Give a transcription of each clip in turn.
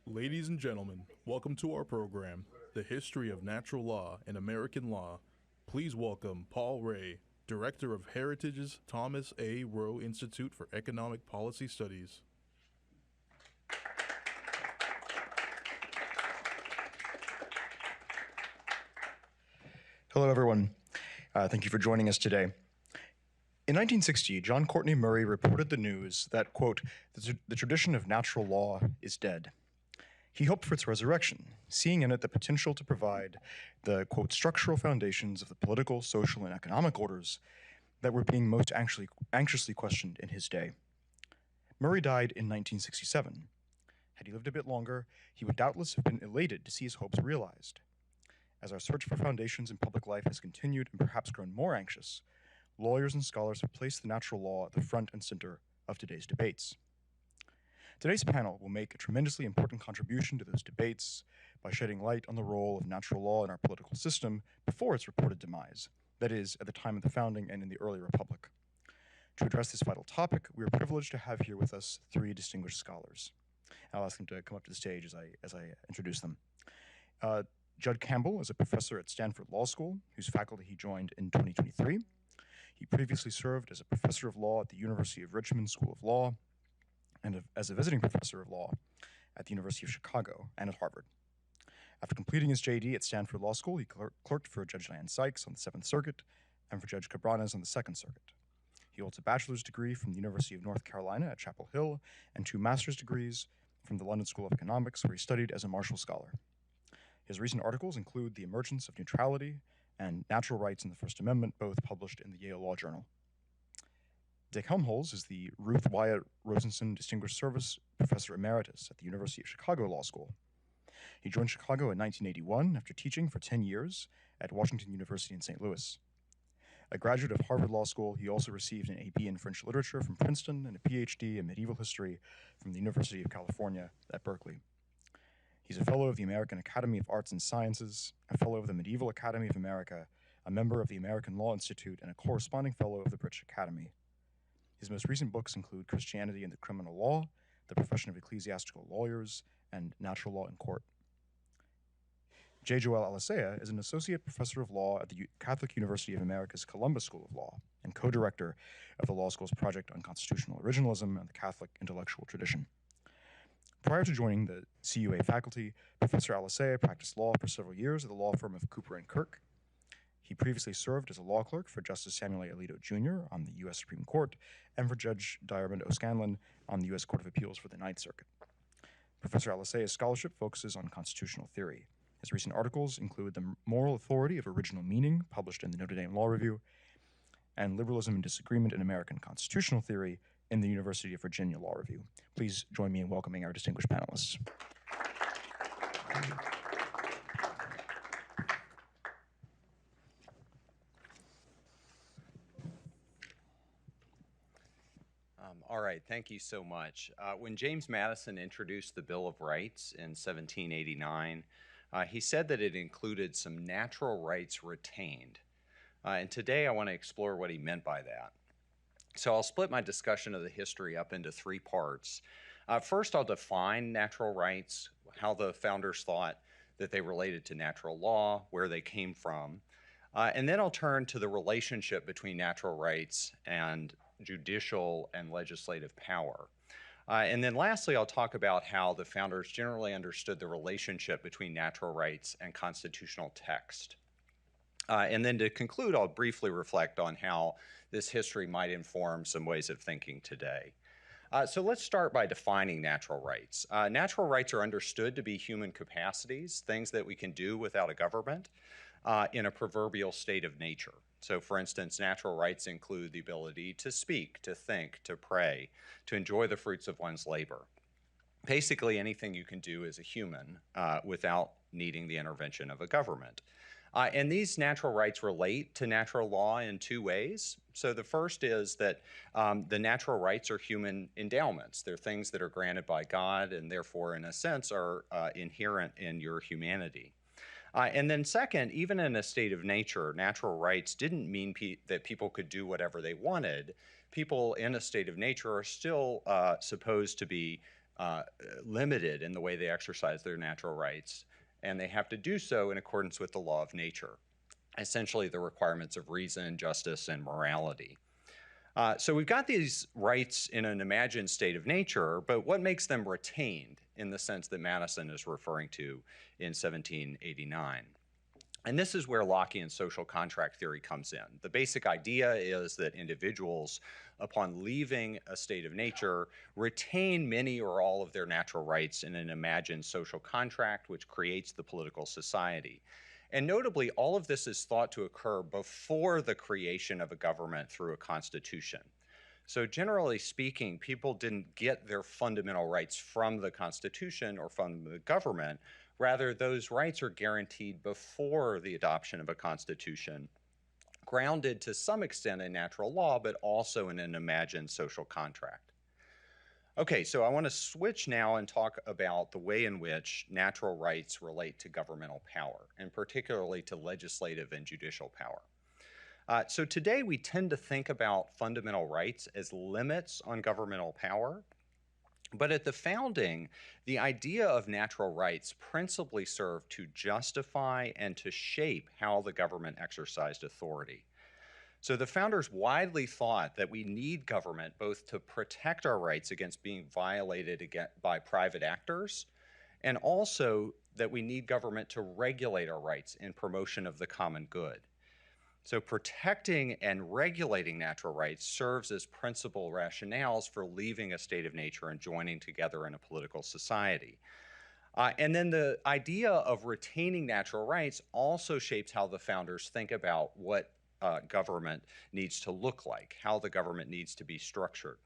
Ladies and gentlemen, welcome to our program, The History of Natural Law and American Law. Please welcome Paul Ray, Director of Heritage's Thomas A. Rowe Institute for Economic Policy Studies. Hello, everyone. Thank you for joining us today. In 1960, John Courtney Murray reported the news that, quote, the tradition of natural law is dead. He hoped for its resurrection, seeing in it the potential to provide the, quote, structural foundations of the political, social, and economic orders that were being most anxiously questioned in his day. Murray died in 1967. Had he lived a bit longer, he would doubtless have been elated to see his hopes realized. As our search for foundations in public life has continued and perhaps grown more anxious, lawyers and scholars have placed the natural law at the front and center of today's debates. Today's panel will make a tremendously important contribution to those debates by shedding light on the role of natural law in our political system before its reported demise, that is, at the time of the founding and in the early republic. To address this vital topic, we are privileged to have here with us three distinguished scholars. I'll ask them to come up to the stage as I introduce them. Jud Campbell is a professor at Stanford Law School, whose faculty he joined in 2023. He previously served as a professor of law at the University of Richmond School of Law and as a visiting professor of law at the University of Chicago and at Harvard. After completing his JD at Stanford Law School, he clerked for Judge Lan Sykes on the Seventh Circuit and for Judge Cabranes on the Second Circuit. He holds a bachelor's degree from the University of North Carolina at Chapel Hill and two master's degrees from the London School of Economics, where he studied as a Marshall Scholar. His recent articles include The Emergence of Neutrality and Natural Rights in the First Amendment, both published in the Yale Law Journal. Dick Helmholz is the Ruth Wyatt Rosenon Distinguished Service Professor Emeritus at the University of Chicago Law School. He joined Chicago in 1981 after teaching for 10 years at Washington University in St. Louis. A graduate of Harvard Law School, he also received an AB in French Literature from Princeton and a PhD in Medieval History from the University of California at Berkeley. He's a fellow of the American Academy of Arts and Sciences, a fellow of the Medieval Academy of America, a member of the American Law Institute, and a corresponding fellow of the British Academy. His most recent books include Christianity and the Criminal Law, The Profession of Ecclesiastical Lawyers, and Natural Law in Court. J. Joel Alicea is an associate professor of law at the Catholic University of America's Columbus School of Law and co-director of the law school's project on constitutional originalism and the Catholic intellectual tradition. Prior to joining the CUA faculty, Professor Alicea practiced law for several years at the law firm of Cooper & Kirk. He previously served as a law clerk for Justice Samuel A. Alito Jr. on the U.S. Supreme Court and for Judge Diarmid O'Scanlan on the U.S. Court of Appeals for the Ninth Circuit. Professor Alicea's scholarship focuses on constitutional theory. His recent articles include The Moral Authority of Original Meaning, published in the Notre Dame Law Review, and Liberalism and Disagreement in American Constitutional Theory in the University of Virginia Law Review. Please join me in welcoming our distinguished panelists. All right, thank you so much. When James Madison introduced the Bill of Rights in 1789, he said that it included some natural rights retained. And today I want to explore what he meant by that. So I'll split my discussion of the history up into three parts. First, I'll define natural rights, how the founders thought that they related to natural law, where they came from. And then I'll turn to the relationship between natural rights and judicial and legislative power. And then lastly, I'll talk about how the founders generally understood the relationship between natural rights and constitutional text. And then to conclude, I'll briefly reflect on how this history might inform some ways of thinking today. So let's start by defining natural rights. Natural rights are understood to be human capacities, things that we can do without a government in a proverbial state of nature. So for instance, natural rights include the ability to speak, to think, to pray, to enjoy the fruits of one's labor. Basically anything you can do as a human without needing the intervention of a government. And these natural rights relate to natural law in two ways. So the first is that the natural rights are human endowments. They're things that are granted by God and therefore, in a sense, are inherent in your humanity. And then second, even in a state of nature, natural rights didn't mean that people could do whatever they wanted. People in a state of nature are still supposed to be limited in the way they exercise their natural rights, and they have to do so in accordance with the law of nature, essentially the requirements of reason, justice, and morality. So we've got these rights in an imagined state of nature, but what makes them retained in the sense that Madison is referring to in 1789? And this is where Lockean social contract theory comes in. The basic idea is that individuals, upon leaving a state of nature, retain many or all of their natural rights in an imagined social contract, which creates the political society. And notably, all of this is thought to occur before the creation of a government through a constitution. So generally speaking, people didn't get their fundamental rights from the Constitution or from the government. Rather, those rights are guaranteed before the adoption of a constitution, grounded to some extent in natural law, but also in an imagined social contract. Okay, so I want to switch now and talk about the way in which natural rights relate to governmental power, and particularly to legislative and judicial power. So today we tend to think about fundamental rights as limits on governmental power. But at the founding, the idea of natural rights principally served to justify and to shape how the government exercised authority. So the founders widely thought that we need government both to protect our rights against being violated by private actors, and also that we need government to regulate our rights in promotion of the common good. So protecting and regulating natural rights serves as principal rationales for leaving a state of nature and joining together in a political society. And then the idea of retaining natural rights also shapes how the founders think about what government needs to look like, how the government needs to be structured.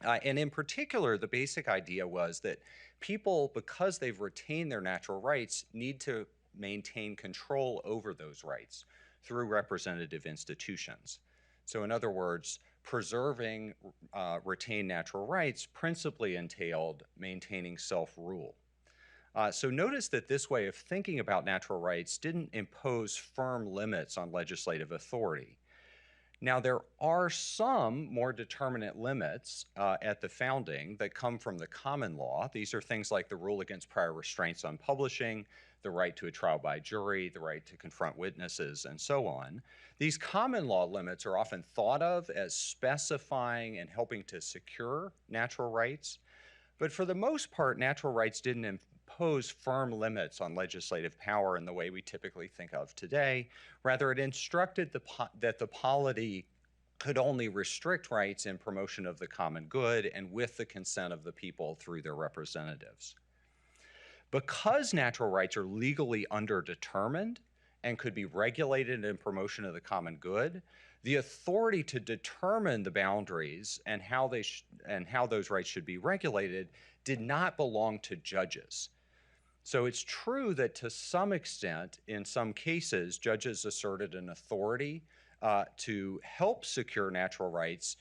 And in particular, the basic idea was that people, because they've retained their natural rights, need to maintain control over those rights through representative institutions. So in other words, preserving retained natural rights principally entailed maintaining self-rule. So notice that this way of thinking about natural rights didn't impose firm limits on legislative authority. Now, there are some more determinate limits at the founding that come from the common law. These are things like the rule against prior restraints on publishing, the right to a trial by jury, the right to confront witnesses, and so on. These common law limits are often thought of as specifying and helping to secure natural rights. But for the most part, natural rights didn't impose firm limits on legislative power in the way we typically think of today. Rather, it instructed that the polity could only restrict rights in promotion of the common good and with the consent of the people through their representatives. Because natural rights are legally underdetermined and could be regulated in promotion of the common good, the authority to determine the boundaries and how those rights should be regulated did not belong to judges. So it's true that to some extent, in some cases, judges asserted an authority to help secure natural rights,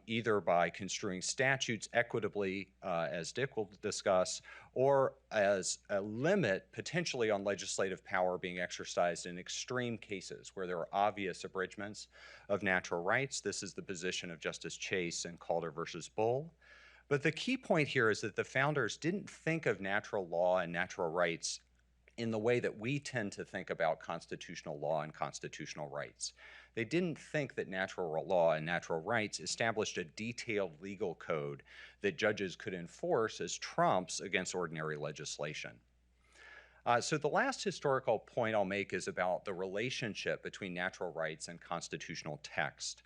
either by construing statutes equitably, as Dick will discuss, or as a limit potentially on legislative power being exercised in extreme cases where there are obvious abridgments of natural rights. This is the position of Justice Chase in Calder versus Bull. But the key point here is that the founders didn't think of natural law and natural rights in the way that we tend to think about constitutional law and constitutional rights. They didn't think that natural law and natural rights established a detailed legal code that judges could enforce as trumps against ordinary legislation. So the last historical point I'll make is about the relationship between natural rights and constitutional text.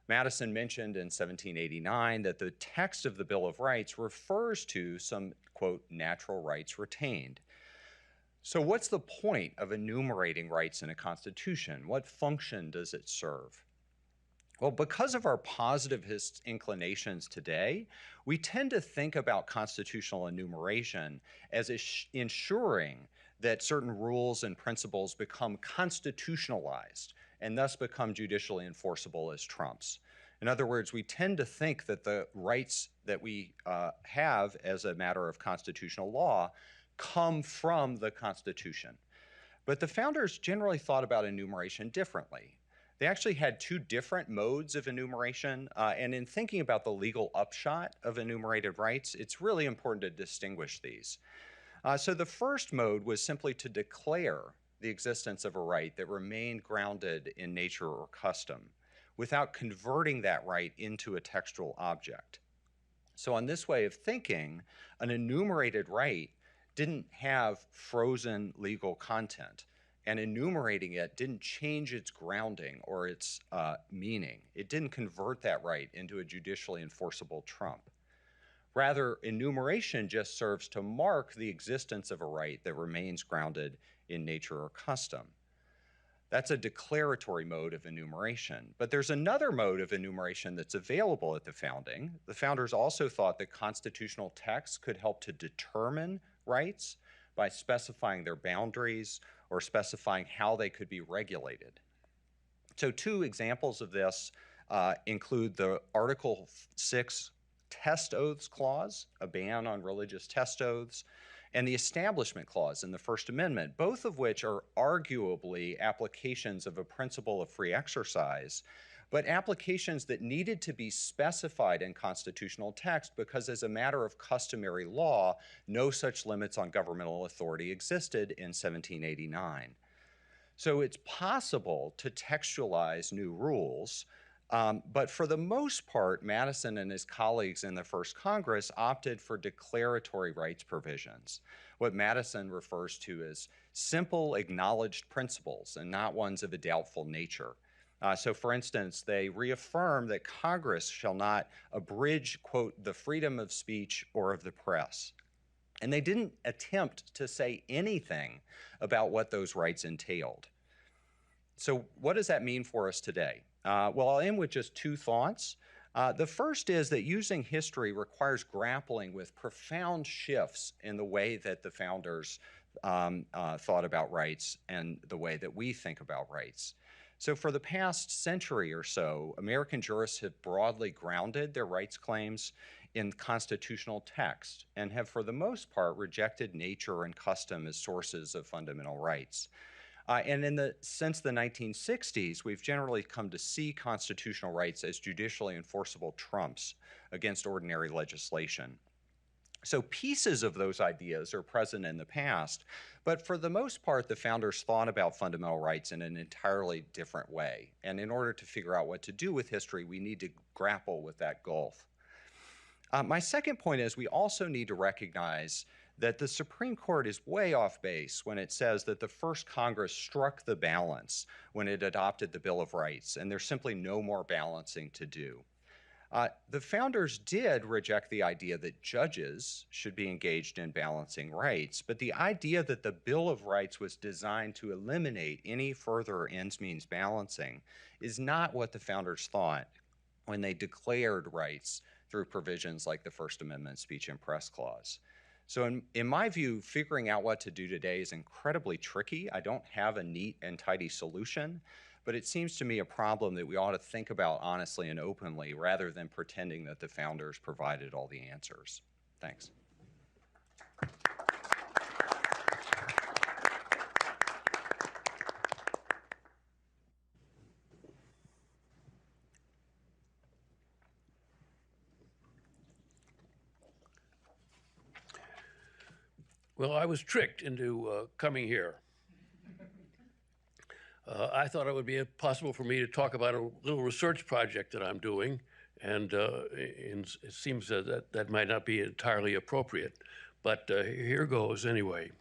Madison mentioned in 1789 that the text of the Bill of Rights refers to some, quote, natural rights retained. So what's the point of enumerating rights in a constitution? What function does it serve? Well, because of our positive inclinations today, we tend to think about constitutional enumeration as ensuring that certain rules and principles become constitutionalized and thus become judicially enforceable as trumps. In other words, we tend to think that the rights that we have as a matter of constitutional law come from the Constitution. But the founders generally thought about enumeration differently. They actually had two different modes of enumeration, and in thinking about the legal upshot of enumerated rights, it's really important to distinguish these. So the first mode was simply to declare the existence of a right that remained grounded in nature or custom, without converting that right into a textual object. So on this way of thinking, an enumerated right didn't have frozen legal content, and enumerating it didn't change its grounding or its meaning. It didn't convert that right into a judicially enforceable trump. Rather, enumeration just serves to mark the existence of a right that remains grounded in nature or custom. That's a declaratory mode of enumeration. But there's another mode of enumeration that's available at the founding. The founders also thought that constitutional texts could help to determine rights by specifying their boundaries or specifying how they could be regulated. So two examples of this include the Article 6 Test Oaths Clause, a ban on religious test oaths, and the Establishment Clause in the First Amendment, both of which are arguably applications of a principle of free exercise, but applications that needed to be specified in constitutional text because as a matter of customary law, no such limits on governmental authority existed in 1789. So it's possible to textualize new rules, but for the most part, Madison and his colleagues in the first Congress opted for declaratory rights provisions, what Madison refers to as simple acknowledged principles and not ones of a doubtful nature. So for instance, they reaffirm that Congress shall not abridge, quote, the freedom of speech or of the press. And they didn't attempt to say anything about what those rights entailed. So what does that mean for us today? Well, I'll end with just two thoughts. The first is that using history requires grappling with profound shifts in the way that the founders thought about rights and the way that we think about rights. So for the past century or so, American jurists have broadly grounded their rights claims in constitutional text and have for the most part rejected nature and custom as sources of fundamental rights. And since the 1960s, we've generally come to see constitutional rights as judicially enforceable trumps against ordinary legislation. So pieces of those ideas are present in the past, but for the most part, the founders thought about fundamental rights in an entirely different way. And in order to figure out what to do with history, we need to grapple with that gulf. My second point is we also need to recognize that the Supreme Court is way off base when it says that the first Congress struck the balance when it adopted the Bill of Rights, and there's simply no more balancing to do. The founders did reject the idea that judges should be engaged in balancing rights, but the idea that the Bill of Rights was designed to eliminate any further ends-means balancing is not what the founders thought when they declared rights through provisions like the First Amendment Speech and Press Clause. So in my view, figuring out what to do today is incredibly tricky. I don't have a neat and tidy solution, but it seems to me a problem that we ought to think about honestly and openly rather than pretending that the founders provided all the answers. Thanks. Well, I was tricked into coming here. I thought it would be possible for me to talk about a little research project that I'm doing, and it seems that might not be entirely appropriate, but here goes anyway.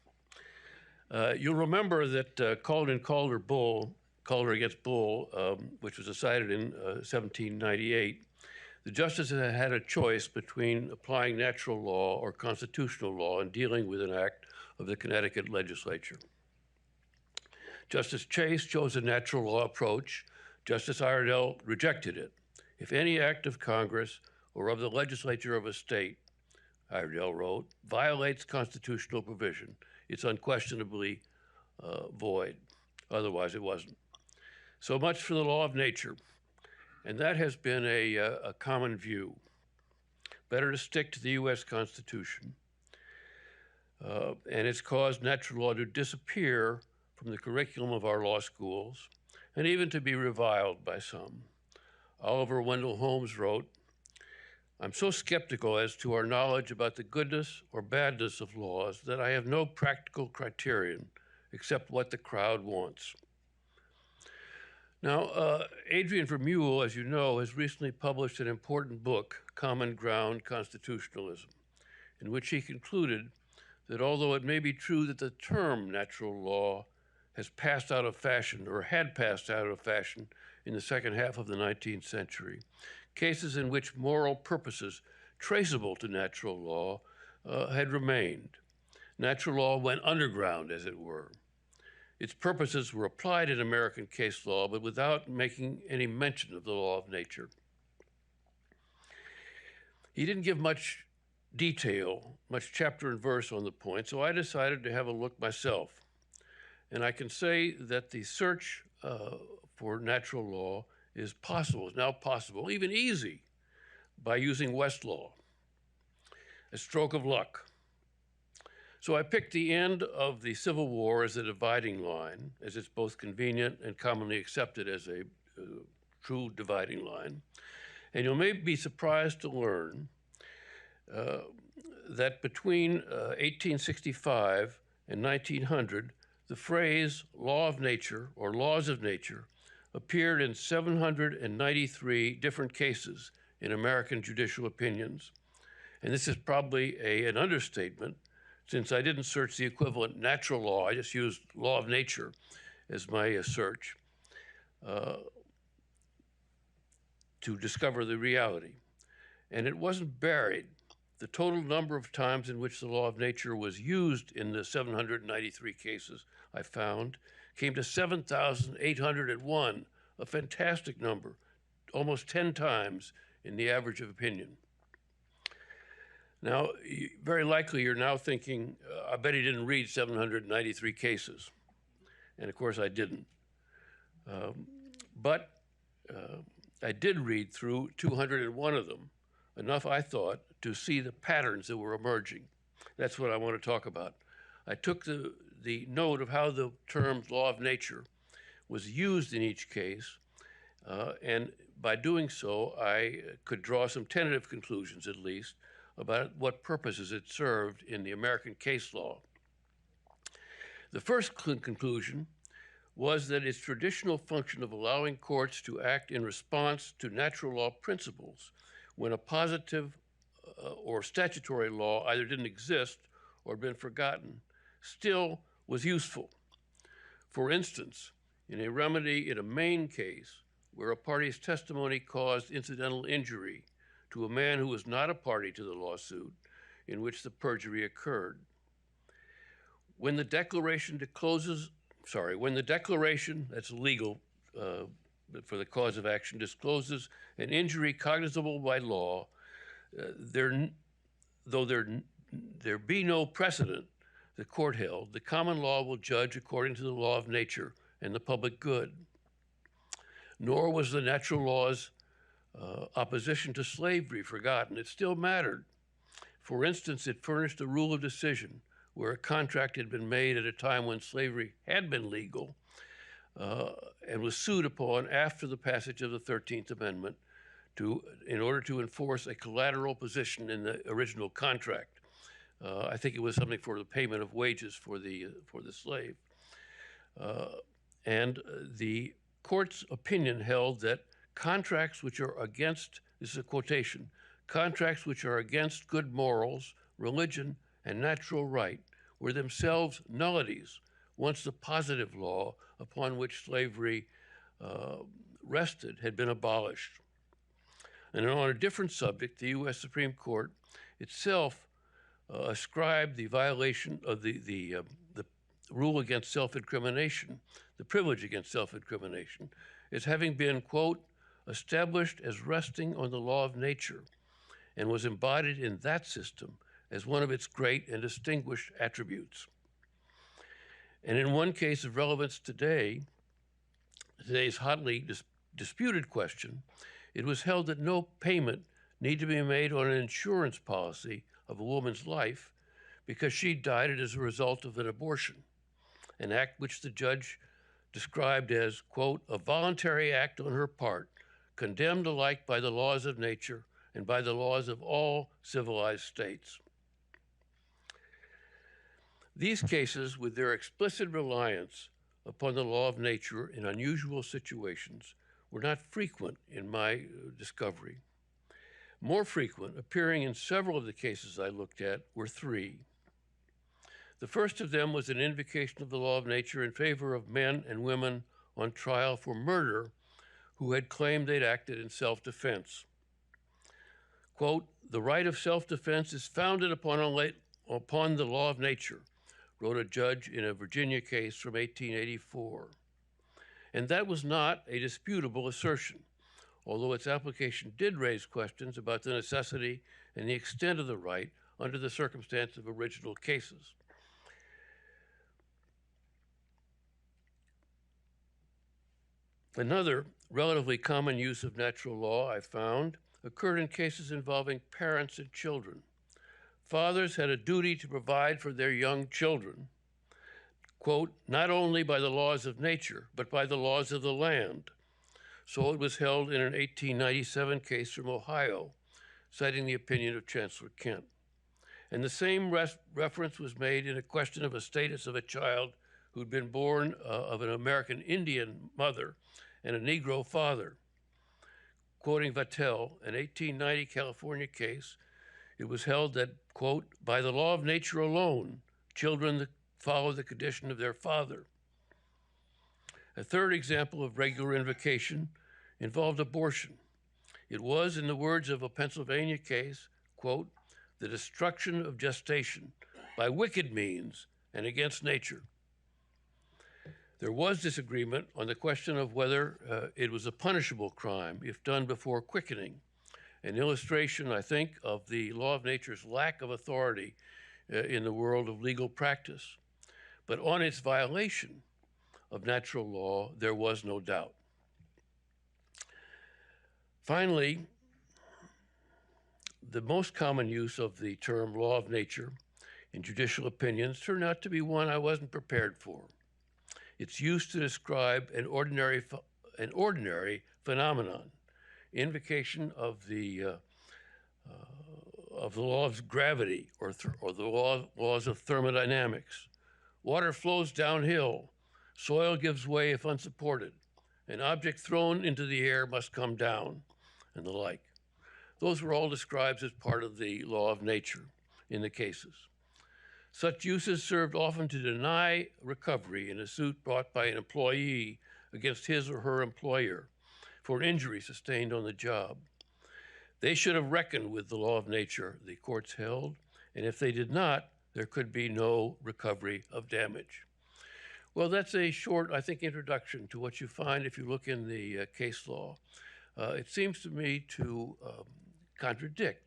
You'll remember that Calder against Bull, which was decided in 1798, the justices had a choice between applying natural law or constitutional law in dealing with an act of the Connecticut legislature. Justice Chase chose a natural law approach. Justice Iredell rejected it. If any act of Congress or of the legislature of a state, Iredell wrote, violates constitutional provision, it's unquestionably void. Otherwise, it wasn't. So much for the law of nature. And that has been a common view. Better to stick to the US Constitution. And it's caused natural law to disappear from the curriculum of our law schools and even to be reviled by some. Oliver Wendell Holmes wrote, "I'm so skeptical as to our knowledge about the goodness or badness of laws that I have no practical criterion except what the crowd wants." Now, Adrian Vermeule, as you know, has recently published an important book, Common Ground Constitutionalism, in which he concluded that although it may be true that the term natural law has passed out of fashion or had passed out of fashion in the second half of the 19th century, cases in which moral purposes traceable to natural law had remained. Natural law went underground, as it were. Its purposes were applied in American case law, but without making any mention of the law of nature. He didn't give much detail, much chapter and verse on the point, so I decided to have a look myself. And I can say that the search for natural law is possible, is now possible, even easy, by using Westlaw, a stroke of luck. So I picked the end of the Civil War as a dividing line, as it's both convenient and commonly accepted as a true dividing line. And you may be surprised to learn that between 1865 and 1900, the phrase law of nature or laws of nature appeared in 793 different cases in American judicial opinions. And this is probably an understatement, since I didn't search the equivalent natural law. I just used law of nature as my search to discover the reality. And it wasn't buried. The total number of times in which the law of nature was used in the 793 cases I found came to 7,801, a fantastic number, almost 10 times in the average of opinion. Now, very likely you're now thinking, I bet he didn't read 793 cases. And of course I didn't. But I did read through 201 of them, enough, I thought, to see the patterns that were emerging. That's what I want to talk about. I took the note of how the term law of nature was used in each case, and by doing so, I could draw some tentative conclusions, at least, about what purposes it served in the American case law. The first conclusion was that its traditional function of allowing courts to act in response to natural law principles when a positive or statutory law either didn't exist or had been forgotten, still was useful. For instance, in a remedy in a Maine case where a party's testimony caused incidental injury to a man who was not a party to the lawsuit in which the perjury occurred. When the declaration that's legal for the cause of action, discloses an injury cognizable by law, though there be no precedent, the court held, the common law will judge according to the law of nature and the public good. Nor was the natural law's opposition to slavery forgotten. It still mattered. For instance, it furnished a rule of decision where a contract had been made at a time when slavery had been legal and was sued upon after the passage of the 13th Amendment in order to enforce a collateral position in the original contract. I think it was something for the payment of wages for the slave. And the court's opinion held that contracts which are against, this is a quotation, contracts which are against good morals, religion, and natural right were themselves nullities once the positive law upon which slavery rested had been abolished. And on a different subject, the U.S. Supreme Court itself ascribed the violation of the rule against self-incrimination, the privilege against self-incrimination, as having been, quote, established as resting on the law of nature and was embodied in that system as one of its great and distinguished attributes. And in one case of relevance today's hotly disputed question, it was held that no payment need to be made on an insurance policy of a woman's life because she died as a result of an abortion, an act which the judge described as, quote, a voluntary act on her part, condemned alike by the laws of nature and by the laws of all civilized states. These cases, with their explicit reliance upon the law of nature in unusual situations, were not frequent in my discovery. More frequent, appearing in several of the cases I looked at, were three. The first of them was an invocation of the law of nature in favor of men and women on trial for murder who had claimed they'd acted in self-defense. Quote, the right of self-defense is founded upon the law of nature, wrote a judge in a Virginia case from 1884. And that was not a disputable assertion, although its application did raise questions about the necessity and the extent of the right under the circumstance of original cases. Another relatively common use of natural law I found occurred in cases involving parents and children. Fathers had a duty to provide for their young children, quote, not only by the laws of nature, but by the laws of the land. So it was held in an 1897 case from Ohio, citing the opinion of Chancellor Kent. And the same reference was made in a question of a status of a child who'd been born of an American Indian mother and a Negro father. Quoting Vattel, an 1890 California case, it was held that, quote, by the law of nature alone, children follow the condition of their father. A third example of regular invocation involved abortion. It was, in the words of a Pennsylvania case, quote, the destruction of gestation by wicked means and against nature. There was disagreement on the question of whether it was a punishable crime if done before quickening, an illustration, I think, of the law of nature's lack of authority in the world of legal practice. But on its violation of natural law, there was no doubt. Finally, the most common use of the term law of nature in judicial opinions turned out to be one I wasn't prepared for. It's used to describe an ordinary phenomenon, invocation of the law of gravity or the laws of thermodynamics. Water flows downhill, soil gives way if unsupported, an object thrown into the air must come down, and the like. Those were all described as part of the law of nature in the cases. Such uses served often to deny recovery in a suit brought by an employee against his or her employer for an injury sustained on the job. They should have reckoned with the law of nature, the courts held, and if they did not, there could be no recovery of damage. Well, that's a short, I think, introduction to what you find if you look in the case law. It seems to me to contradict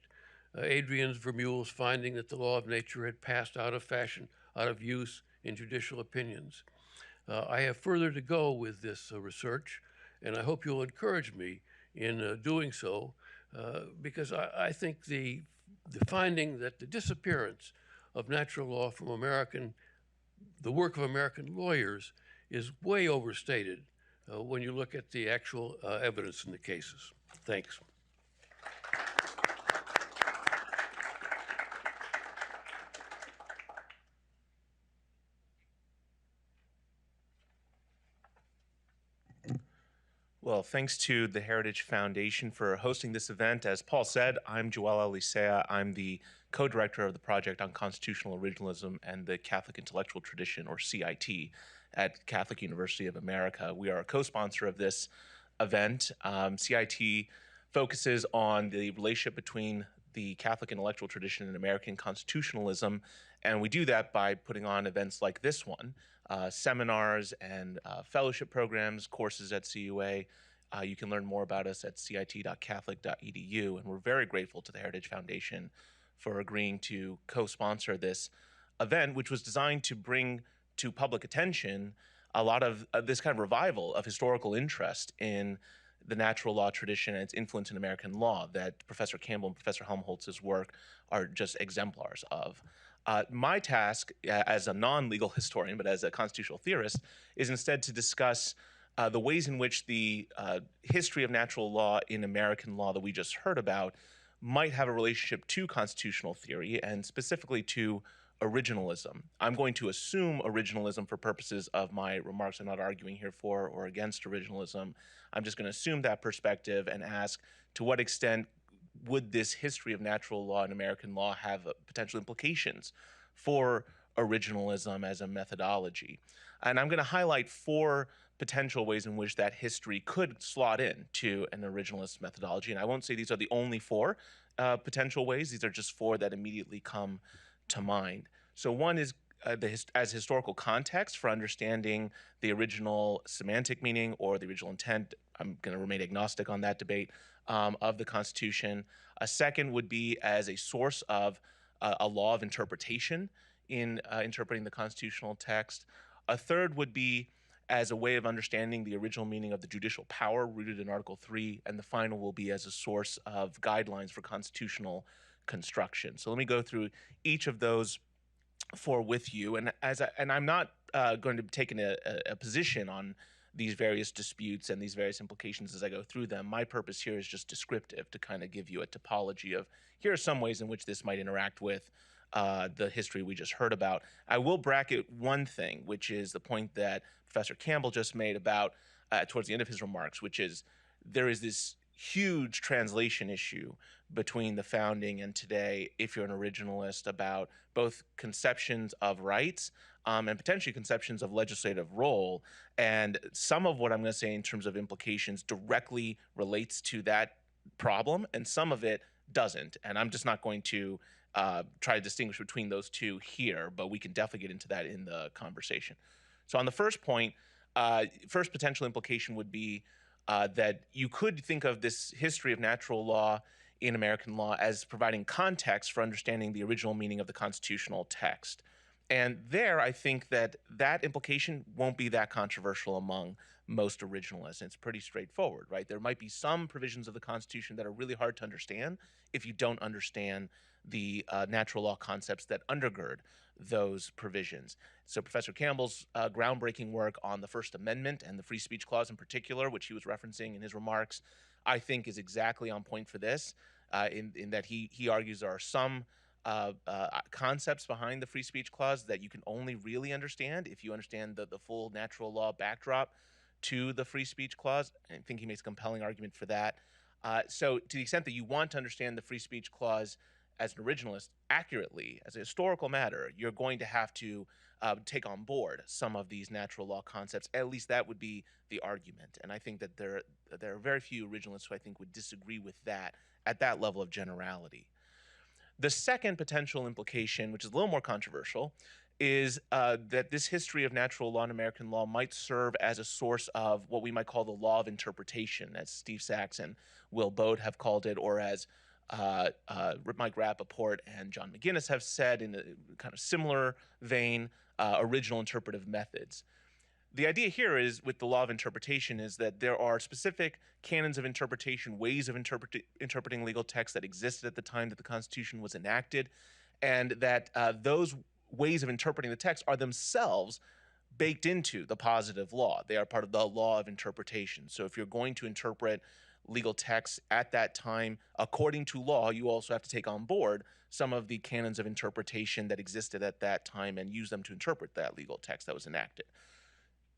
Adrian Vermeule's finding that the law of nature had passed out of fashion, out of use in judicial opinions. I have further to go with this research, and I hope you'll encourage me in doing so, because I think the finding that the disappearance of natural law from the work of American lawyers is way overstated when you look at the actual evidence in the cases. Thanks. Well, thanks to the Heritage Foundation for hosting this event. As Paul said, I'm Joel Alicea. I'm the co-director of the Project on Constitutional Originalism and the Catholic Intellectual Tradition, or CIT, at Catholic University of America. We are a co-sponsor of this event. CIT focuses on the relationship between the Catholic intellectual tradition and American constitutionalism, and we do that by putting on events like this one, seminars and fellowship programs, courses at CUA. You can learn more about us at cit.catholic.edu, and we're very grateful to the Heritage Foundation for agreeing to co-sponsor this event, which was designed to bring to public attention a lot of this kind of revival of historical interest in the natural law tradition and its influence in American law that Professor Campbell and Professor Helmholtz's work are just exemplars of. My task as a non-legal historian, but as a constitutional theorist, is instead to discuss the ways in which the history of natural law in American law that we just heard about might have a relationship to constitutional theory, and specifically to originalism. I'm going to assume originalism for purposes of my remarks. I'm not arguing here for or against originalism. I'm just going to assume that perspective and ask, to what extent would this history of natural law and American law have potential implications for originalism as a methodology? And I'm going to highlight 4 potential ways in which that history could slot in to an originalist methodology. And I won't say these are the only 4 potential ways. These are just 4 that immediately come to mind. So one is as historical context for understanding the original semantic meaning or the original intent. I'm going to remain agnostic on that debate of the Constitution. A second would be as a source of a law of interpretation in interpreting the constitutional text. A third would be as a way of understanding the original meaning of the judicial power rooted in Article 3, and the final will be as a source of guidelines for constitutional construction. So let me go through each of those 4 with you, and I'm not going to be taking a position on these various disputes and these various implications as I go through them. My purpose here is just descriptive, to kind of give you a topology of here are some ways in which this might interact with the history we just heard about. I will bracket one thing, which is the point that Professor Campbell just made about towards the end of his remarks, which is there is this huge translation issue between the founding and today, if you're an originalist, about both conceptions of rights and potentially conceptions of legislative role. And some of what I'm going to say in terms of implications directly relates to that problem, and some of it doesn't. And I'm just not going to try to distinguish between those two here, but we can definitely get into that in the conversation. So on the first point, first potential implication would be that you could think of this history of natural law in American law as providing context for understanding the original meaning of the constitutional text. And there, I think that that implication won't be that controversial among most originalists. It's pretty straightforward, right? There might be some provisions of the Constitution that are really hard to understand if you don't understand the natural law concepts that undergird those provisions. So Professor Campbell's groundbreaking work on the First Amendment and the Free Speech Clause in particular, which he was referencing in his remarks, I think is exactly on point for this, in that he argues there are some concepts behind the Free Speech Clause that you can only really understand if you understand the full natural law backdrop to the Free Speech Clause. I think he makes a compelling argument for that. So to the extent that you want to understand the Free Speech Clause as an originalist accurately, as a historical matter, you're going to have to take on board some of these natural law concepts. At least that would be the argument. And I think that there are very few originalists who I think would disagree with that at that level of generality. The second potential implication, which is a little more controversial, is that this history of natural law and American law might serve as a source of what we might call the law of interpretation, as Steve Sachs and Will Bode have called it, or as Mike Rappaport and John McGinnis have said in a kind of similar vein, original interpretive methods. The idea here is, with the law of interpretation, is that there are specific canons of interpretation, ways of interpreting legal text that existed at the time that the Constitution was enacted, and that those ways of interpreting the text are themselves baked into the positive law. They are part of the law of interpretation. So if you're going to interpret legal texts at that time according to law, you also have to take on board some of the canons of interpretation that existed at that time and use them to interpret that legal text that was enacted.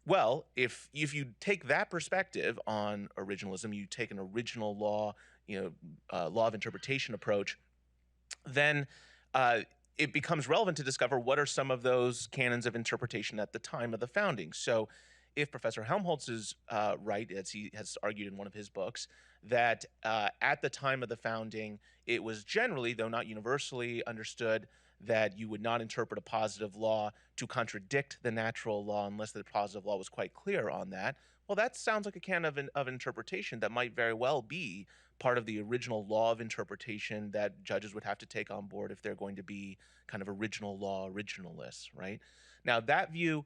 Well, if you take that perspective on originalism, you take an original law, law of interpretation approach, then it becomes relevant to discover what are some of those canons of interpretation at the time of the founding. So if Professor Helmholz is right, as he has argued in one of his books, that at the time of the founding, it was generally, though not universally, understood that you would not interpret a positive law to contradict the natural law unless the positive law was quite clear on that. Well, that sounds like a canon of interpretation that might very well be part of the original law of interpretation that judges would have to take on board if they're going to be kind of original law originalists, right? Now, that view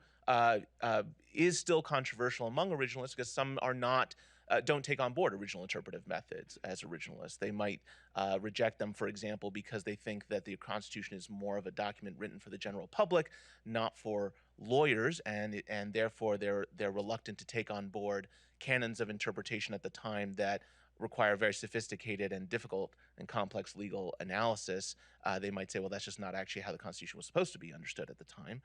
is still controversial among originalists because some are not don't take on board original interpretive methods as originalists. They might reject them, for example, because they think that the Constitution is more of a document written for the general public, not for lawyers, and therefore they're reluctant to take on board canons of interpretation at the time that require very sophisticated and difficult and complex legal analysis. They might say, well, that's just not actually how the Constitution was supposed to be understood at the time.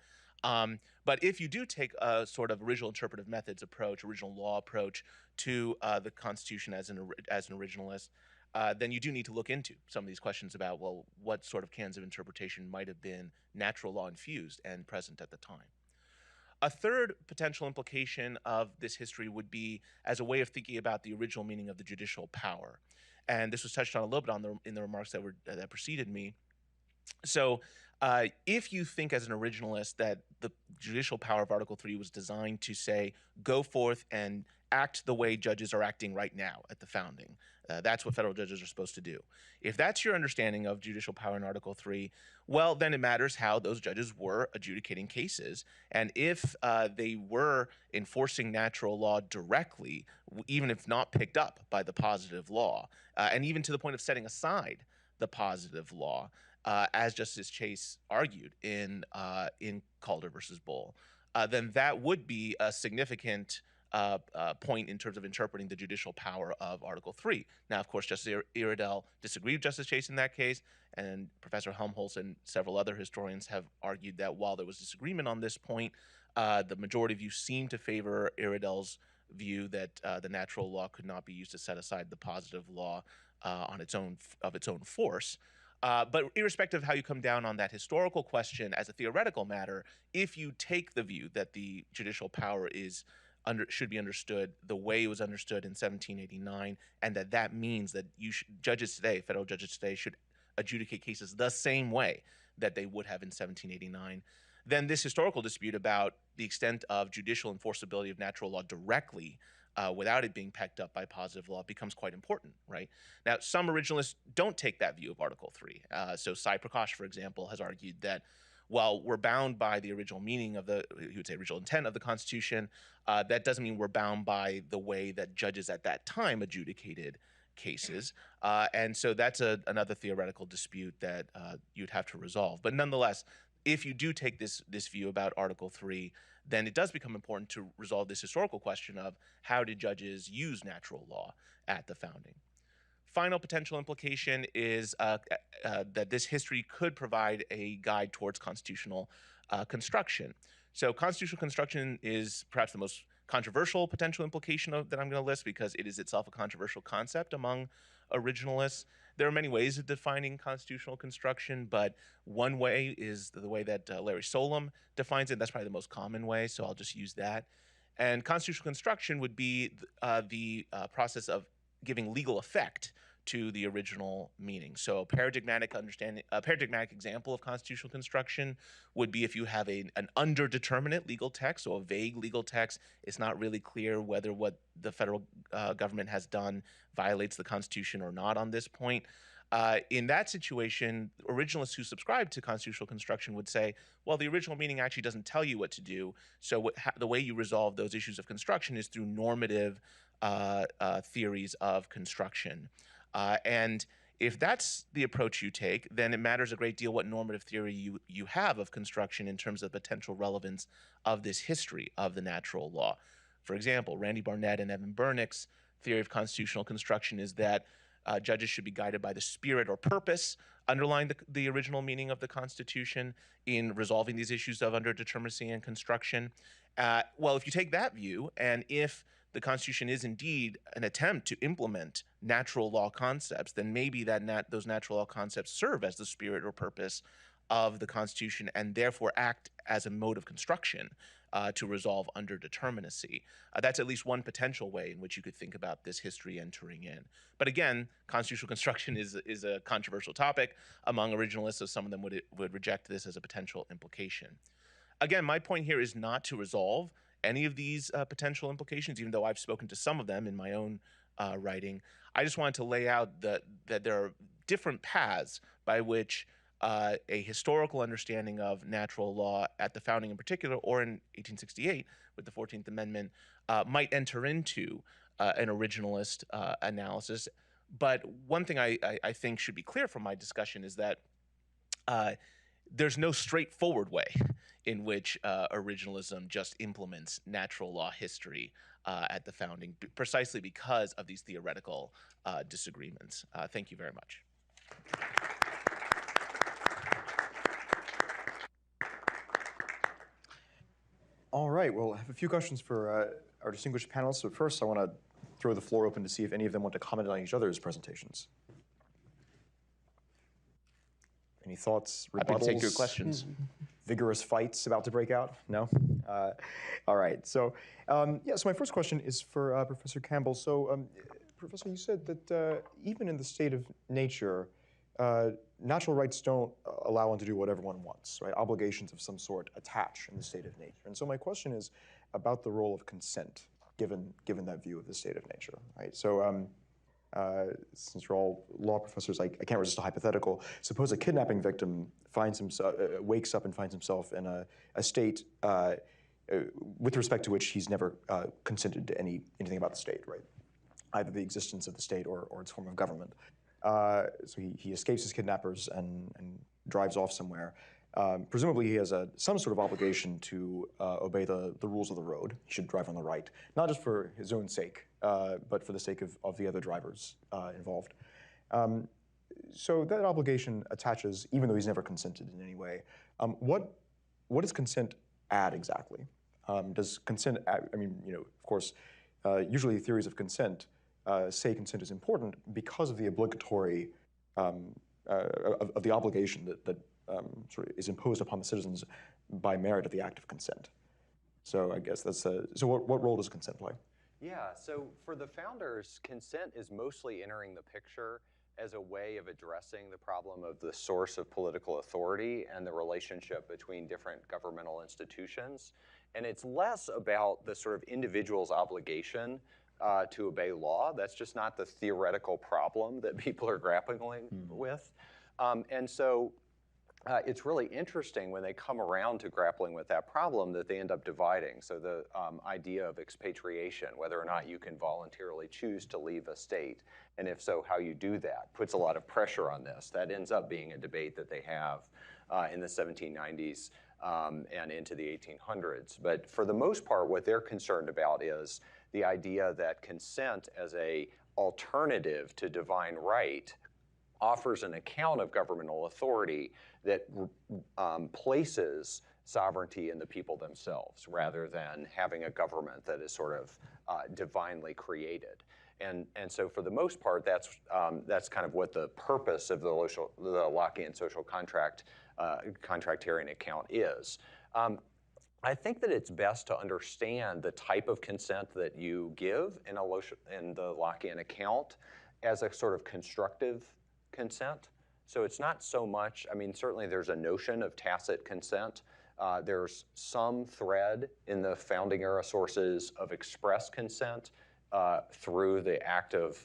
But if you do take a sort of original interpretive methods approach, original law approach to the Constitution as an originalist, then you do need to look into some of these questions about, well, what sort of canons of interpretation might have been natural law infused and present at the time. A third potential implication of this history would be as a way of thinking about the original meaning of the judicial power. And this was touched on a little bit in the remarks that preceded me. So if you think as an originalist that the judicial power of Article 3 was designed to say, go forth and act the way judges are acting right now at the founding, that's what federal judges are supposed to do. If that's your understanding of judicial power in Article 3, well, then it matters how those judges were adjudicating cases. And if they were enforcing natural law directly, even if not picked up by the positive law, and even to the point of setting aside the positive law, as Justice Chase argued in Calder versus Bull, then that would be a significant point in terms of interpreting the judicial power of Article 3. Now, of course, Justice Iredell disagreed with Justice Chase in that case, and Professor Helmholz and several other historians have argued that while there was disagreement on this point, the majority view seemed to favor Iredell's view that the natural law could not be used to set aside the positive law of its own force. But irrespective of how you come down on that historical question as a theoretical matter, if you take the view that the judicial power should be understood the way it was understood in 1789, and that means that federal judges today, should adjudicate cases the same way that they would have in 1789, then this historical dispute about the extent of judicial enforceability of natural law directly without it being packed up by positive law becomes quite important, right? Now, some originalists don't take that view of Article 3. So Cy Prakash, for example, has argued that while we're bound by the original meaning of original intent of the Constitution, that doesn't mean we're bound by the way that judges at that time adjudicated cases. And so that's another theoretical dispute that you'd have to resolve. But nonetheless, if you do take this view about Article 3, then it does become important to resolve this historical question of how did judges use natural law at the founding. Final potential implication is that this history could provide a guide towards constitutional construction. So constitutional construction is perhaps the most controversial potential implication that I'm going to list, because it is itself a controversial concept among originalists. There are many ways of defining constitutional construction, but one way is the way that Larry Solem defines it. That's probably the most common way, so I'll just use that. And constitutional construction would be the process of giving legal effect to the original meaning. So a paradigmatic example of constitutional construction would be if you have an underdeterminate legal text, so a vague legal text. It's not really clear whether what the federal government has done violates the Constitution or not on this point. In that situation, originalists who subscribe to constitutional construction would say, well, the original meaning actually doesn't tell you what to do. So the way you resolve those issues of construction is through normative theories of construction. And if that's the approach you take, then it matters a great deal what normative theory you have of construction in terms of potential relevance of this history of the natural law. For example, Randy Barnett and Evan Bernick's theory of constitutional construction is that judges should be guided by the spirit or purpose underlying the original meaning of the Constitution in resolving these issues of underdeterminacy and construction. Well, if you take that view, and if the Constitution is indeed an attempt to implement natural law concepts, then maybe those natural law concepts serve as the spirit or purpose of the Constitution and therefore act as a mode of construction to resolve underdeterminacy. That's at least one potential way in which you could think about this history entering in. But again, constitutional construction is a controversial topic among originalists, so some of them would reject this as a potential implication. Again, my point here is not to resolve any of these potential implications, even though I've spoken to some of them in my own writing. I just wanted to lay out that there are different paths by which a historical understanding of natural law at the founding in particular, or in 1868 with the 14th Amendment, might enter into an originalist analysis. But one thing I think should be clear from my discussion is that there's no straightforward way in which originalism just implements natural law history at the founding, precisely because of these theoretical disagreements. Thank you very much. All right, well, I have a few questions for our distinguished panelists. But first, I want to throw the floor open to see if any of them want to comment on each other's presentations. Any thoughts, rebuttals? Happy to take your questions. Vigorous fights about to break out? No? All right, so so my first question is for Professor Campbell. So, Professor, you said that even in the state of nature, natural rights don't allow one to do whatever one wants, right? Obligations of some sort attach in the state of nature. And so my question is about the role of consent, given that view of the state of nature, right? So since you're all law professors, I can't resist a hypothetical. Suppose a kidnapping victim finds himself, wakes up and finds himself in a state with respect to which he's never consented to anything about the state, right? Either the existence of the state or its form of government. So he escapes his kidnappers and drives off somewhere. Presumably he has some sort of obligation to obey the rules of the road. He should drive on the right, not just for his own sake, but for the sake of the other drivers involved. So that obligation attaches, even though he's never consented in any way. What does consent add exactly? Does consent add, of course, usually theories of consent say consent is important because of the obligatory, of the obligation that sort of is imposed upon the citizens by merit of the act of consent. So I guess that's so what role does consent play? Yeah, so for the founders, consent is mostly entering the picture as a way of addressing the problem of the source of political authority and the relationship between different governmental institutions. And it's less about the sort of individual's obligation to obey law. That's just not the theoretical problem that people are grappling with. And so it's really interesting when they come around to grappling with that problem that they end up dividing. So the idea of expatriation, whether or not you can voluntarily choose to leave a state, and if so, how you do that, puts a lot of pressure on this. That ends up being a debate that they have in the 1790s and into the 1800s. But for the most part, what they're concerned about is the idea that consent as an alternative to divine right offers an account of governmental authority that places sovereignty in the people themselves rather than having a government that is sort of divinely created. And so for the most part, that's kind of what the purpose of the Lockean social contractarian account is. I think that it's best to understand the type of consent that you give in the Lockean account as a sort of constructive consent. So it's not so much, certainly there's a notion of tacit consent. There's some thread in the founding era sources of express consent through the act of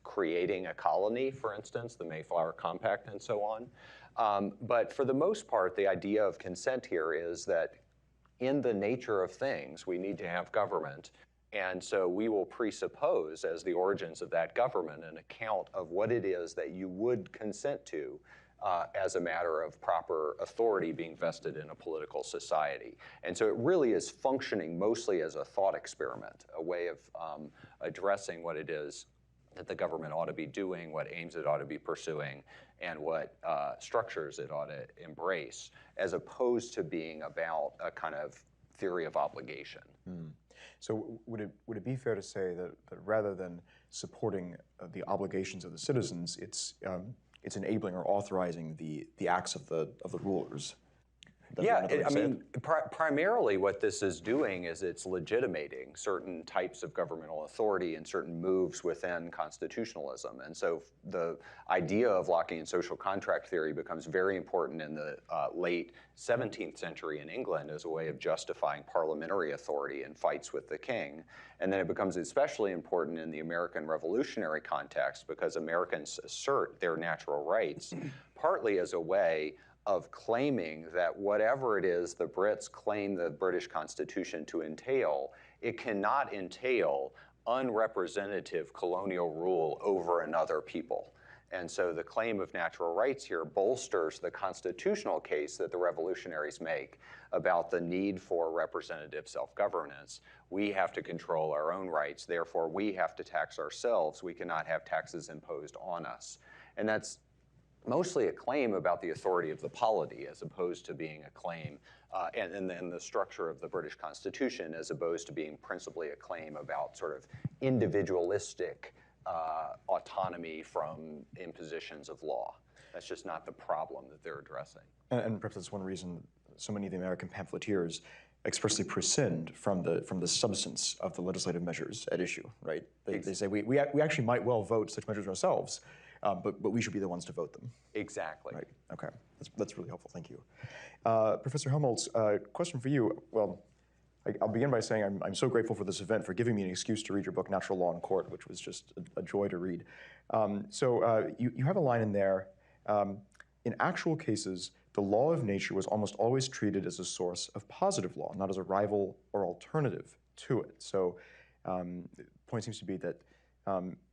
creating a colony, for instance, the Mayflower Compact and so on. But for the most part, the idea of consent here is that in the nature of things, we need to have government. And so we will presuppose as the origins of that government an account of what it is that you would consent to as a matter of proper authority being vested in a political society. And so it really is functioning mostly as a thought experiment, a way of addressing what it is that the government ought to be doing, what aims it ought to be pursuing, and what structures it ought to embrace, as opposed to being about a kind of theory of obligation. So would it be fair to say that rather than supporting the obligations of the citizens, it's enabling or authorizing the acts of the rulers? Yeah, primarily what this is doing is it's legitimating certain types of governmental authority and certain moves within constitutionalism. And so the idea of Lockean social contract theory becomes very important in the late 17th century in England as a way of justifying parliamentary authority in fights with the king. And then it becomes especially important in the American Revolutionary context because Americans assert their natural rights partly as a way of claiming that whatever it is the Brits claim the British Constitution to entail, it cannot entail unrepresentative colonial rule over another people. And so the claim of natural rights here bolsters the constitutional case that the revolutionaries make about the need for representative self-governance. We have to control our own rights, therefore we have to tax ourselves. We cannot have taxes imposed on us. And that's mostly a claim about the authority of the polity as opposed to being a claim, and then the structure of the British Constitution as opposed to being principally a claim about sort of individualistic autonomy from impositions of law. That's just not the problem that they're addressing. And perhaps that's one reason so many of the American pamphleteers expressly prescind from the substance of the legislative measures at issue, right? They say we actually might well vote such measures ourselves, but we should be the ones to vote them. Exactly. Right. Okay. That's really helpful. Thank you. Professor Helmholz, question for you. Well, I'll begin by saying I'm so grateful for this event, for giving me an excuse to read your book, Natural Law in Court, which was just a joy to read. You have a line in there, in actual cases, the law of nature was almost always treated as a source of positive law, not as a rival or alternative to it. So the point seems to be that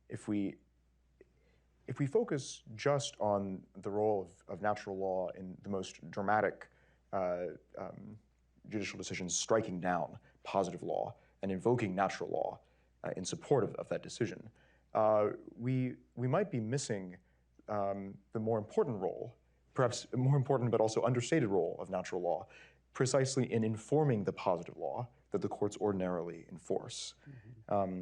if we focus just on the role of natural law in the most dramatic judicial decisions, striking down positive law and invoking natural law in support of that decision, we might be missing the more important role, perhaps more important but also understated role of natural law, precisely in informing the positive law that the courts ordinarily enforce. Mm-hmm.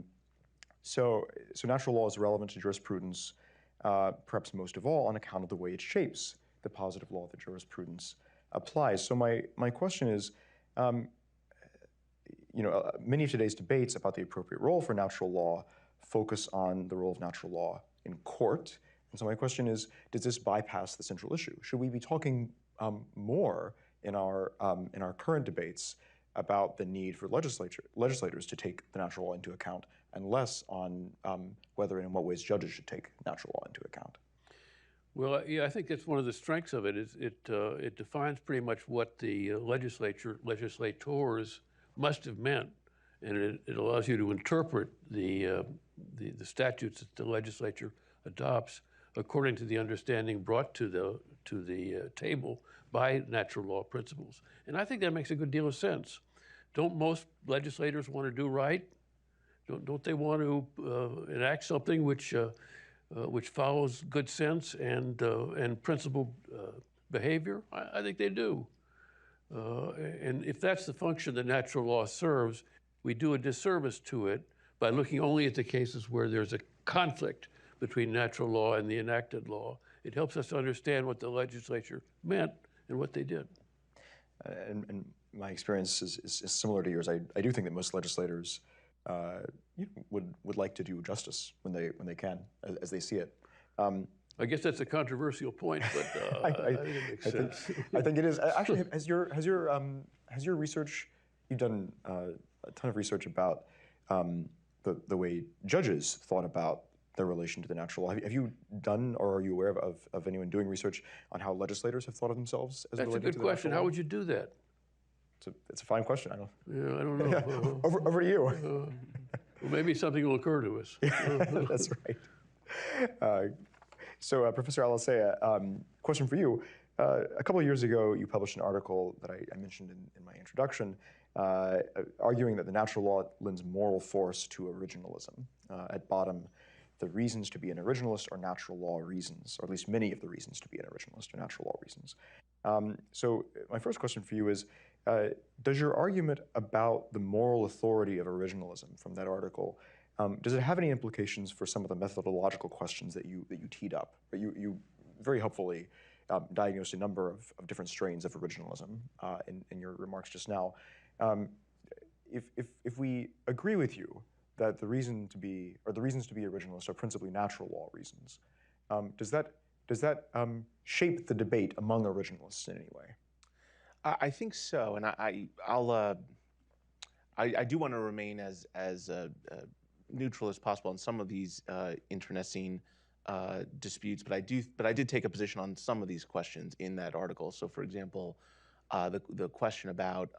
So natural law is relevant to jurisprudence, perhaps most of all on account of the way it shapes the positive law that jurisprudence applies. So my question is, many of today's debates about the appropriate role for natural law focus on the role of natural law in court. And so my question is, does this bypass the central issue? Should we be talking more in our current debates about the need for legislators to take the natural law into account, and less on whether and in what ways judges should take natural law into account? Well, yeah, I think that's one of the strengths of it. Is it defines pretty much what the legislators must have meant, and it allows you to interpret the statutes that the legislature adopts according to the understanding brought to the table by natural law principles. And I think that makes a good deal of sense. Don't most legislators want to do right? Don't they want to enact something which follows good sense and principled behavior? I think they do. And if that's the function that natural law serves, we do a disservice to it by looking only at the cases where there's a conflict between natural law and the enacted law. It helps us to understand what the legislature meant and what they did. And my experience is similar to yours. I do think that most legislators would like to do justice when they can, as they see it. I guess that's a controversial point, but I think it makes sense. I think it is. Actually, has your research? You've done a ton of research about the way judges thought about their relation to the natural law. Have you done, or are you aware of anyone doing research on how legislators have thought of themselves as related to the natural law? That's a good question. How would you do that? It's a fine question. I don't know. Yeah. Over to you. Well, maybe something will occur to us. That's right. So, Professor Alicea, question for you. A couple of years ago, you published an article that I mentioned in my introduction, arguing that the natural law lends moral force to originalism. At bottom, the reasons to be an originalist are natural law reasons, or at least many of the reasons to be an originalist are natural law reasons. So my first question for you is, does your argument about the moral authority of originalism from that article, does it have any implications for some of the methodological questions that you teed up? You very helpfully diagnosed a number of different strains of originalism in your remarks just now. If we agree with you that the reasons to be originalist are principally natural law reasons, does that shape the debate among originalists in any way? I think so, and I do want to remain as neutral as possible on some of these internecine disputes, but I did take a position on some of these questions in that article. So, for example, the question about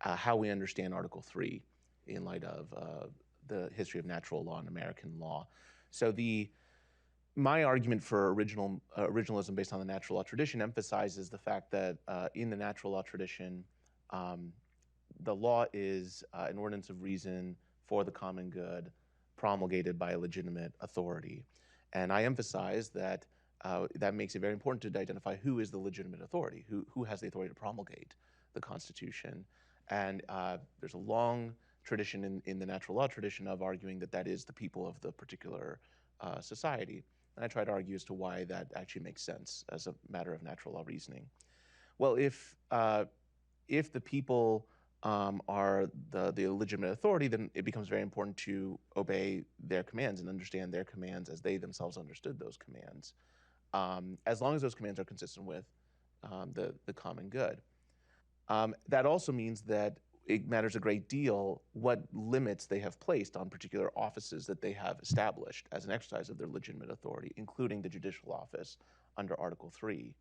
how we understand Article 3 in light of the history of natural law and American law. So my argument for originalism based on the natural law tradition emphasizes the fact that in the natural law tradition, the law is an ordinance of reason for the common good promulgated by a legitimate authority. And I emphasize that that makes it very important to identify who is the legitimate authority, who has the authority to promulgate the Constitution. And there's a long tradition in the natural law tradition of arguing that that is the people of the particular society. And I try to argue as to why that actually makes sense as a matter of natural law reasoning. Well, if the people are the legitimate authority, then it becomes very important to obey their commands and understand their commands as they themselves understood those commands, as long as those commands are consistent with the common good. That also means that it matters a great deal what limits they have placed on particular offices that they have established as an exercise of their legitimate authority, including the judicial office under Article 3.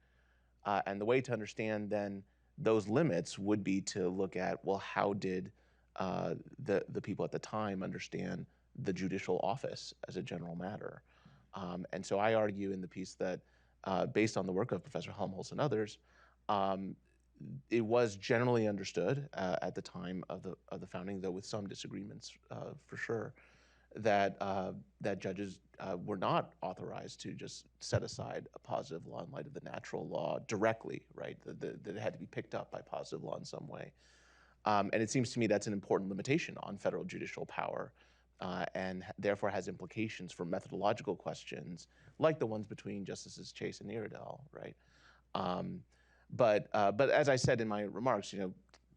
And the way to understand then those limits would be to look at, well, how did the people at the time understand the judicial office as a general matter? And so I argue in the piece that based on the work of Professor Helmholz and others, it was generally understood at the time of the founding, though with some disagreements for sure, that judges were not authorized to just set aside a positive law in light of the natural law directly, right? That it had to be picked up by positive law in some way. And it seems to me that's an important limitation on federal judicial power, and therefore has implications for methodological questions like the ones between Justices Chase and Iredell, right? But as I said in my remarks,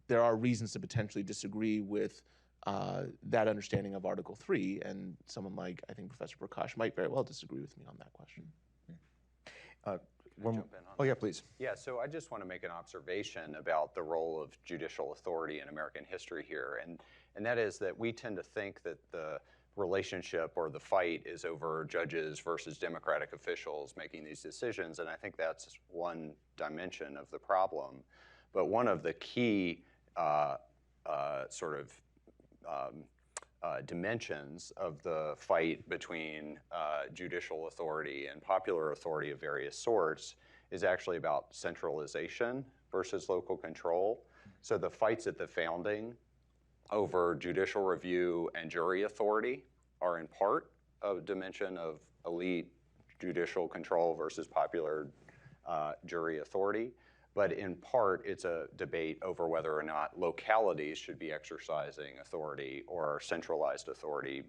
there are reasons to potentially disagree with that understanding of Article 3, and someone like, I think, Professor Prakash might very well disagree with me on that question. Oh, yeah, please. Yeah, so I just want to make an observation about the role of judicial authority in American history here, and that is that we tend to think that the relationship or the fight is over judges versus democratic officials making these decisions, and I think that's one dimension of the problem. But one of the key dimensions of the fight between judicial authority and popular authority of various sorts is actually about centralization versus local control. So the fights at the founding over judicial review and jury authority are in part a dimension of elite judicial control versus popular jury authority. But in part, it's a debate over whether or not localities should be exercising authority or centralized authority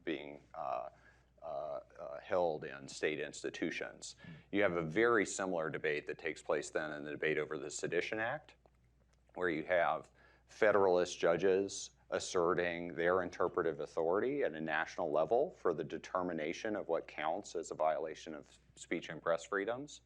being held in state institutions. You have a very similar debate that takes place then in the debate over the Sedition Act, where you have Federalist judges asserting their interpretive authority at a national level for the determination of what counts as a violation of speech and press freedoms.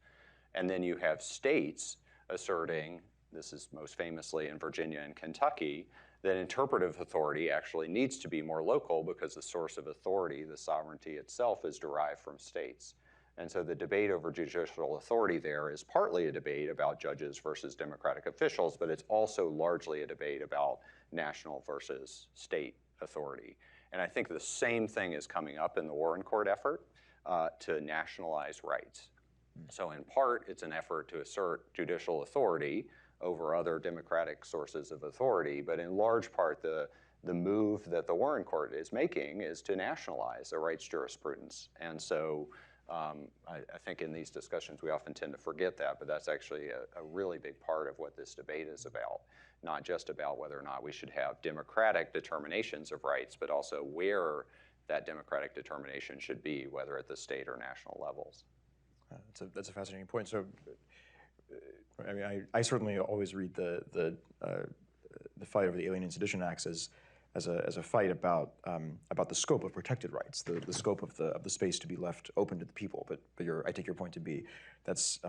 And then you have states asserting, this is most famously in Virginia and Kentucky, that interpretive authority actually needs to be more local because the source of authority, the sovereignty itself, is derived from states. And so the debate over judicial authority there is partly a debate about judges versus democratic officials, but it's also largely a debate about national versus state authority. And I think the same thing is coming up in the Warren Court effort to nationalize rights. So in part, it's an effort to assert judicial authority over other democratic sources of authority, but in large part, the move that the Warren Court is making is to nationalize the rights jurisprudence. And so I think in these discussions, we often tend to forget that, but that's actually a really big part of what this debate is about, not just about whether or not we should have democratic determinations of rights, but also where that democratic determination should be, whether at the state or national levels. That's a fascinating point. So, I mean, I certainly always read the fight over the Alien and Sedition Acts as a fight about the scope of protected rights, the scope of the space to be left open to the people. But I take your point to be that's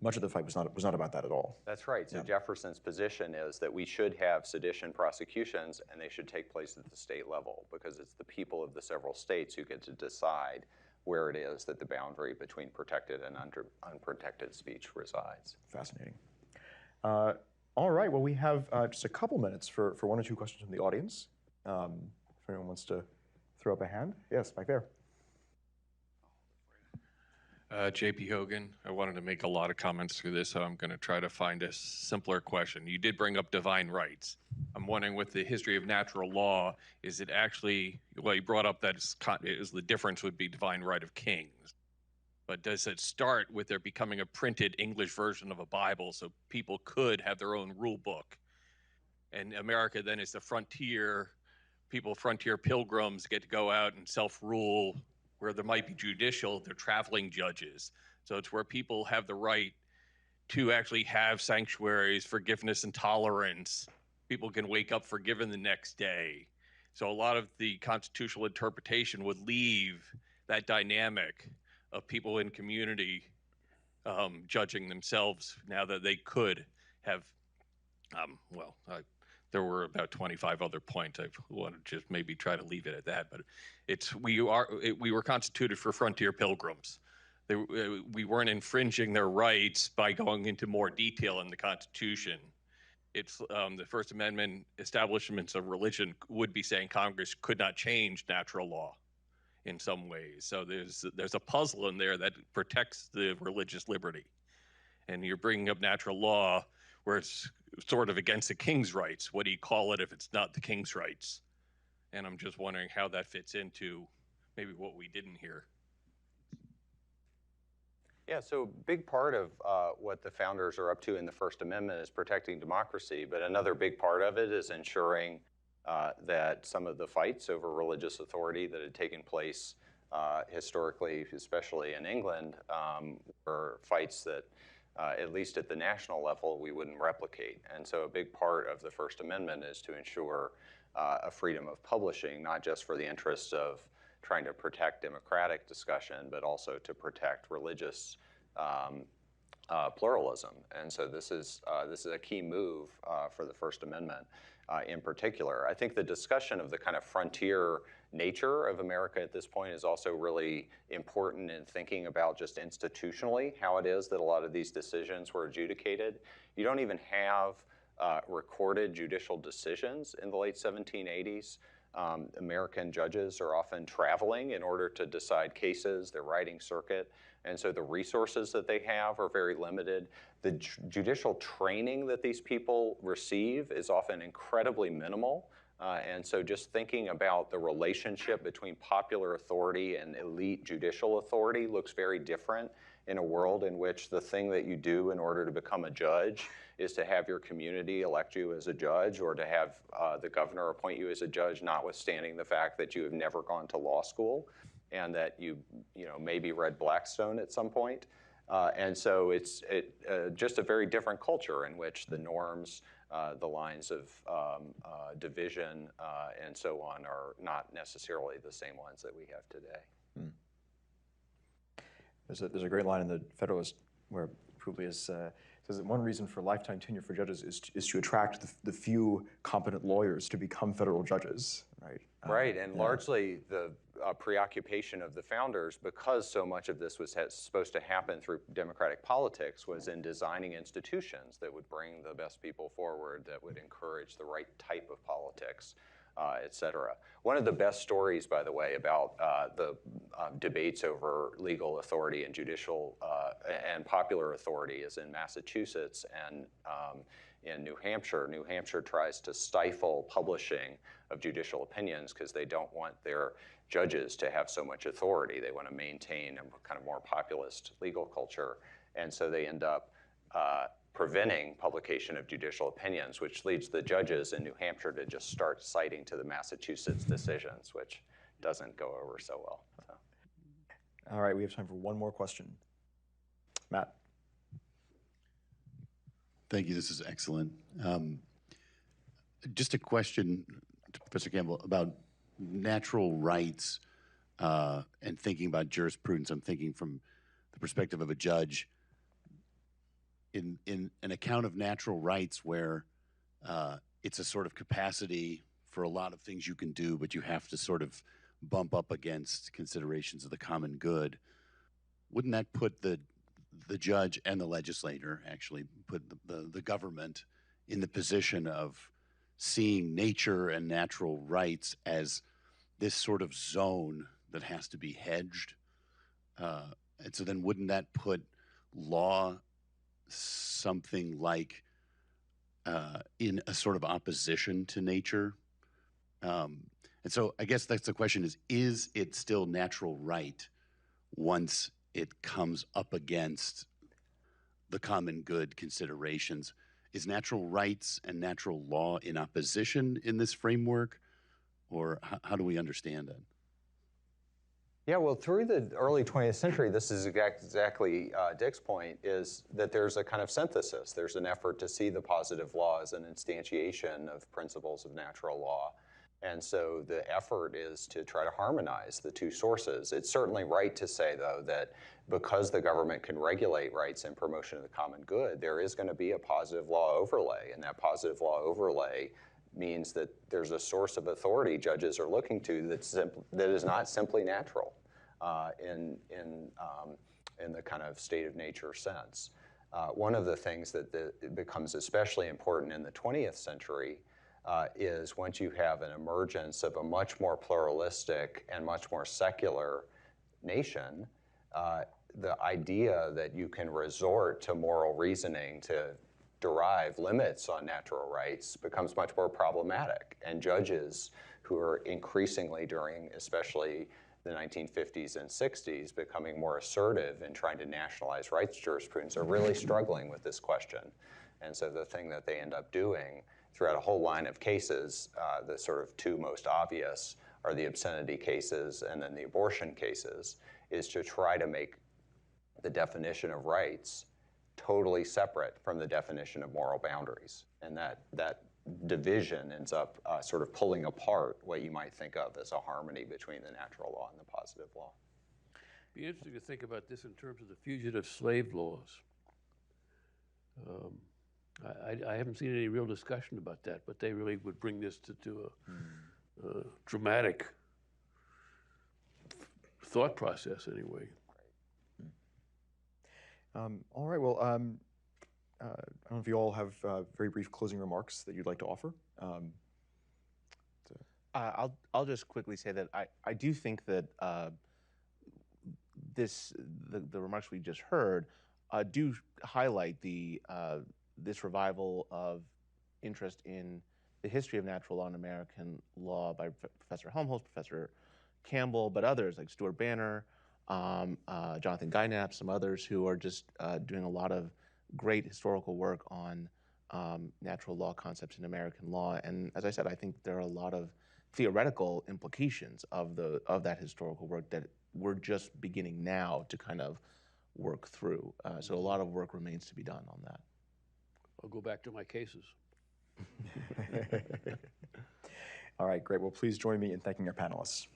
much of the fight was not about that at all. That's right. So Jefferson's position is that we should have sedition prosecutions, and they should take place at the state level because it's the people of the several states who get to decide where it is that the boundary between protected and unprotected speech resides. Fascinating. All right, well, we have just a couple minutes for one or two questions from the audience. if anyone wants to throw up a hand. Yes, back there. JP Hogan. I wanted to make a lot of comments through this, so I'm going to try to find a simpler question. You did bring up divine rights. I'm wondering, with the history of natural law, is it actually, well, you brought up that is the difference would be divine right of kings. But does it start with there becoming a printed English version of a Bible so people could have their own rule book? And America then is the frontier, frontier pilgrims get to go out and self-rule. Where there might be judicial, they're traveling judges. So it's where people have the right to actually have sanctuaries, forgiveness and tolerance. People can wake up forgiven the next day. So a lot of the constitutional interpretation would leave that dynamic of people in community judging themselves now that they could have, there were about 25 other points. I want to just maybe try to leave it at that, but we were constituted for frontier pilgrims. We weren't infringing their rights by going into more detail in the Constitution. It's the First Amendment establishments of religion would be saying Congress could not change natural law in some ways. So there's a puzzle in there that protects the religious liberty. And you're bringing up natural law where it's sort of against the king's rights. What do you call it if it's not the king's rights? And I'm just wondering how that fits into maybe what we didn't hear. Yeah, so a big part of what the founders are up to in the First Amendment is protecting democracy, but another big part of it is ensuring that some of the fights over religious authority that had taken place historically, especially in England, were fights that at least at the national level, we wouldn't replicate. And so a big part of the First Amendment is to ensure a freedom of publishing, not just for the interests of trying to protect democratic discussion, but also to protect religious pluralism. And so this is a key move for the First Amendment in particular. I think the discussion of the kind of frontier nature of America at this point is also really important in thinking about just institutionally how it is that a lot of these decisions were adjudicated. You don't even have recorded judicial decisions in the late 1780s. American judges are often traveling in order to decide cases. They're riding circuit. And so the resources that they have are very limited. The judicial training that these people receive is often incredibly minimal. And so just thinking about the relationship between popular authority and elite judicial authority looks very different in a world in which the thing that you do in order to become a judge is to have your community elect you as a judge, or to have the governor appoint you as a judge, notwithstanding the fact that you have never gone to law school and that you maybe read Blackstone at some point. And so it's just a very different culture in which the norms, the lines of division, and so on are not necessarily the same ones that we have today. Hmm. There's a great line in the Federalist where Publius says that one reason for lifetime tenure for judges is to attract the few competent lawyers to become federal judges, right? Right, and largely the preoccupation of the founders, because so much of this was supposed to happen through democratic politics, was in designing institutions that would bring the best people forward, that would encourage the right type of politics, et cetera. One of the best stories, by the way, about the debates over legal authority and judicial and popular authority is in Massachusetts and in New Hampshire. New Hampshire tries to stifle publishing of judicial opinions because they don't want their judges to have so much authority. They want to maintain a kind of more populist legal culture. And so they end up preventing publication of judicial opinions, which leads the judges in New Hampshire to just start citing to the Massachusetts decisions, which doesn't go over so well. So. All right, we have time for one more question. Matt. Thank you, this is excellent. Just a question to Professor Campbell about natural rights and thinking about jurisprudence. I'm thinking from the perspective of a judge. In an account of natural rights where it's a sort of capacity for a lot of things you can do, but you have to sort of bump up against considerations of the common good, wouldn't that put the judge and the legislator, actually put the government in the position of seeing nature and natural rights as this sort of zone that has to be hedged. And so then wouldn't that put law something like in a sort of opposition to nature? And so I guess that's the question is it still natural right once it comes up against the common good considerations? Is natural rights and natural law in opposition in this framework? Or how do we understand it? Yeah, well, through the early 20th century, this is exactly Dick's point, is that there's a kind of synthesis. There's an effort to see the positive law as an instantiation of principles of natural law. And so the effort is to try to harmonize the two sources. It's certainly right to say, though, that because the government can regulate rights and promotion of the common good, there is going to be a positive law overlay. And that positive law overlay means that there's a source of authority judges are looking to that is not simply natural in the kind of state of nature sense. One of the things that becomes especially important in the 20th century is once you have an emergence of a much more pluralistic and much more secular nation, the idea that you can resort to moral reasoning to derive limits on natural rights becomes much more problematic. And judges who are increasingly during especially the 1950s and 60s becoming more assertive in trying to nationalize rights jurisprudence are really struggling with this question. And so the thing that they end up doing throughout a whole line of cases, the sort of two most obvious are the obscenity cases and then the abortion cases, is to try to make the definition of rights totally separate from the definition of moral boundaries. And that division ends up sort of pulling apart what you might think of as a harmony between the natural law and the positive law. It'd be interesting to think about this in terms of the fugitive slave laws. I haven't seen any real discussion about that, but they really would bring this to a dramatic thought process anyway. All right, well, I don't know if you all have very brief closing remarks that you'd like to offer. I'll just quickly say that I do think that the remarks we just heard do highlight this revival of interest in the history of natural law and American law by Professor Helmholz, Professor Campbell, but others like Stuart Banner, Jonathan Guynap, some others who are just doing a lot of great historical work on natural law concepts in American law. And as I said, I think there are a lot of theoretical implications of that historical work that we're just beginning now to kind of work through. So a lot of work remains to be done on that. I'll go back to my cases. All right, great. Well, please join me in thanking our panelists.